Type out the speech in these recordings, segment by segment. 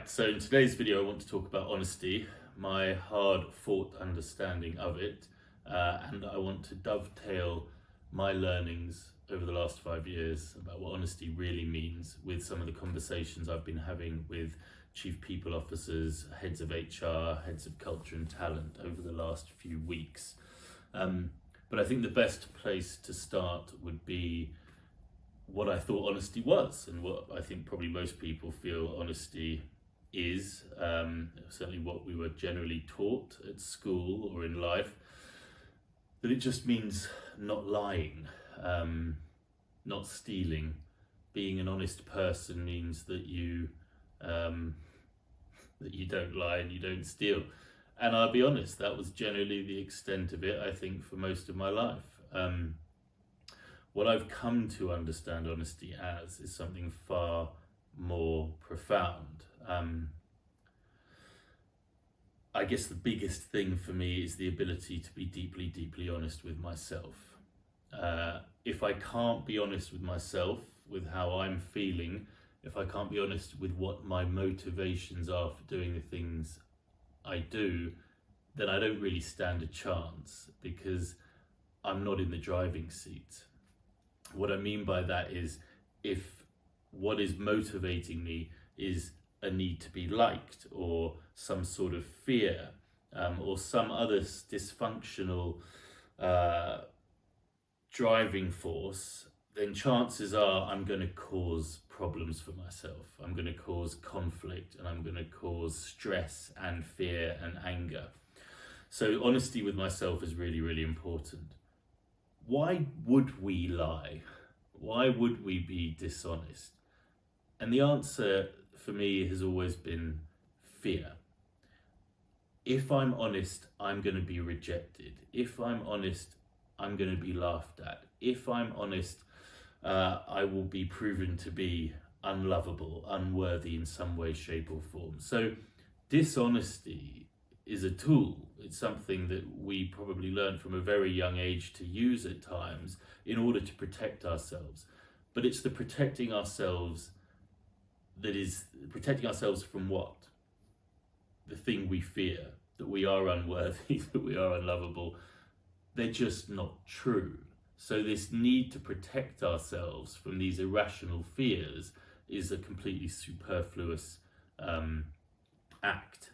So in today's video I want to talk about honesty, my hard-fought understanding of it, and I want to dovetail my learnings over the last 5 years about what honesty really means with some of the conversations I've been having with chief people officers, heads of HR, heads of culture and talent over the last few weeks. But I think the best place to start would be what I thought honesty was, and what I think probably most people feel honesty is, certainly what we were generally taught at school or in life, that it just means not lying, not stealing. Being an honest person means that you don't lie and you don't steal. And I'll be honest, that was generally the extent of it, I think, for most of my life. What I've come to understand honesty as is something far more profound. I guess the biggest thing for me is the ability to be deeply, deeply honest with myself. If I can't be honest with myself, with how I'm feeling, if I can't be honest with what my motivations are for doing the things I do, then I don't really stand a chance, because I'm not in the driving seat. What I mean by that is, if what is motivating me is a need to be liked, or some sort of fear, or some other dysfunctional driving force, then chances are I'm going to cause problems for myself. I'm going to cause conflict, and I'm going to cause stress and fear and anger. So honesty with myself is really, really important. Why would we lie? Why would we be dishonest? And the answer for me has always been fear. If I'm honest, I'm going to be rejected. If I'm honest, I'm going to be laughed at. If I'm honest, I will be proven to be unlovable, unworthy in some way, shape or form. So dishonesty is a tool. It's something that we probably learn from a very young age to use at times in order to protect ourselves. But it's the protecting ourselves that is protecting ourselves from what? The thing we fear, that we are unworthy, that we are unlovable. They're just not true. So this need to protect ourselves from these irrational fears is a completely superfluous act.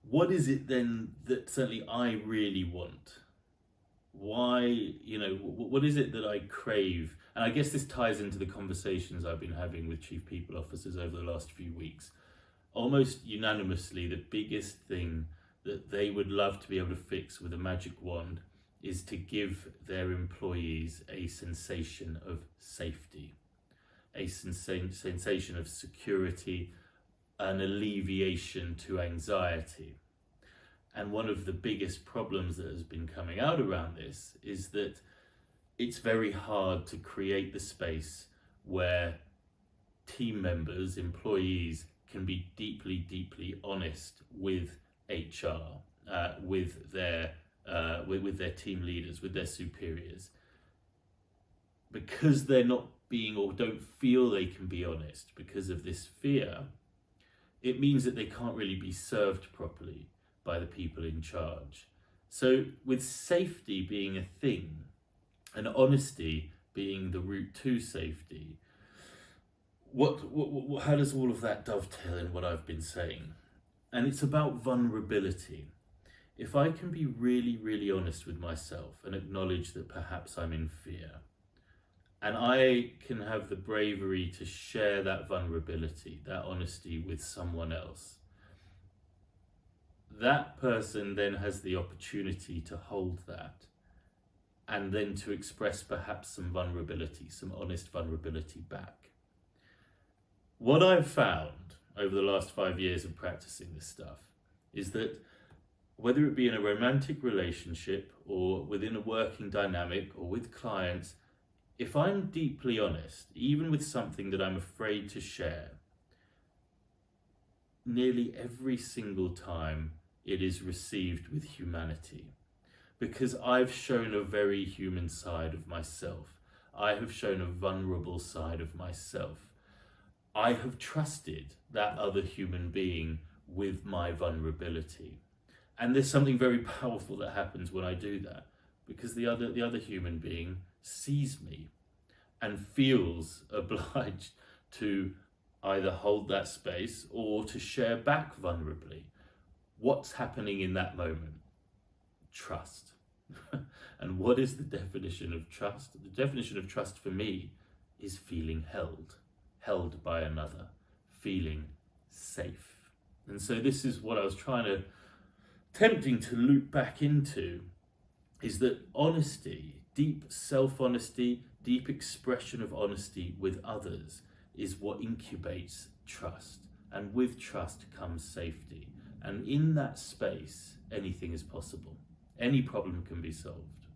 What is it then that certainly I really want? Why, what is it that I crave? And I guess this ties into the conversations I've been having with chief people officers over the last few weeks. Almost unanimously, the biggest thing that they would love to be able to fix with a magic wand is to give their employees a sensation of safety, a sensation of security, an alleviation to anxiety. And one of the biggest problems that has been coming out around this is that it's very hard to create the space where team members, employees, can be deeply, deeply honest with HR, with their team leaders, with their superiors, because they're not being, or don't feel they can be honest because of this fear. It means that they can't really be served properly by the people in charge. So with safety being a thing, and honesty being the route to safety, how does all of that dovetail in what I've been saying? And it's about vulnerability. If I can be really, really honest with myself and acknowledge that perhaps I'm in fear, and I can have the bravery to share that vulnerability, that honesty with someone else, that person then has the opportunity to hold that, and then to express perhaps some vulnerability, some honest vulnerability back. What I've found over the last 5 years of practicing this stuff is that whether it be in a romantic relationship or within a working dynamic or with clients, if I'm deeply honest, even with something that I'm afraid to share, nearly every single time it is received with humanity, because I've shown a very human side of myself. I have shown a vulnerable side of myself. I have trusted that other human being with my vulnerability. And there's something very powerful that happens when I do that, because the other human being sees me and feels obliged to either hold that space or to share back vulnerably. What's happening in that moment? Trust. And what is the definition of trust? The definition of trust for me is feeling held by another, feeling safe. And so this is what I was attempting to loop back into, is that honesty, deep self-honesty, deep expression of honesty with others is what incubates trust. And with trust comes safety. And in that space, anything is possible. Any problem can be solved.